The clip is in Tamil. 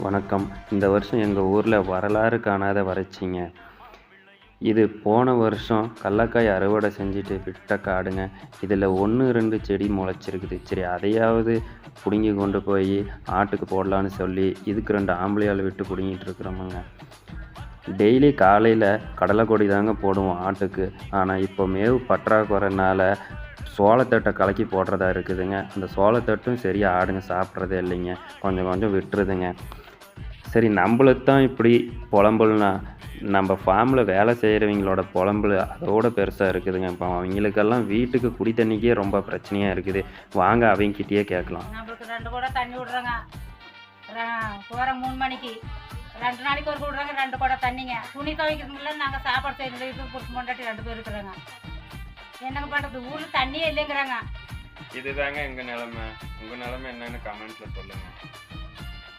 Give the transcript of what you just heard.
வணக்கம். இந்த வருஷம் எங்கள் ஊரில் வரலாறு காணாத வறட்சிங்க. இது போன வருஷம் கடலக்காய் அறுவடை செஞ்சுட்டு விட்ட காடுங்க. இதில் 1, 2 செடி முளைச்சிருக்குது. சரி, அதையாவது பிடுங்கி கொண்டு போய் ஆட்டுக்கு போடலான்னு சொல்லி இதுக்கு 2 ஆம்பளையால் விட்டு பிடுங்கிட்டு இருக்கிறோமுங்க. டெய்லி காலையில் கடலைக்கொடி தாங்க போடுவோம் ஆட்டுக்கு. ஆனால் இப்போ மேவு பற்றாக்குறைனால சோளத்தட்டை கலக்கி போடுறதா இருக்குதுங்க. அந்த சோளத்தட்டும் சரியாக ஆடுங்க சாப்பிட்றதே இல்லைங்க. கொஞ்சம் கொஞ்சம் விட்டுருதுங்க. சரி, நம்மளுக்கு தான் இப்படி புலம்பல்னா நம்ம ஃபார்மில் வேலை செய்கிறவங்களோட புலம்பல் அதோட பெருசாக இருக்குதுங்க. இப்போ அவங்களுக்கெல்லாம் வீட்டுக்கு குடி தண்ணிக்கே ரொம்ப பிரச்சனையாக இருக்குது. வாங்க அவங்ககிட்டயே கேட்கலாம். நம்மளுக்கு 2 குடம் தண்ணி விடுறாங்க. போகிற 3 மணிக்கு 2 நாளைக்கு ஒரு விடுறாங்க. 2 குடம் தண்ணிங்க. துணி துவைக்கிறதுல நாங்கள் சாப்பாடு செய்யறது புருஷன் பொண்டாட்டி 2 பேர் இருக்கிறாங்க. என்னங்க பண்ணுறது? ஊரில் தண்ணியே இல்லைங்கிறாங்க. இதுதாங்க எங்கள் நிலைமை. உங்கள் நிலைமை என்னன்னு கமெண்ட்டில் சொல்லுங்கள்.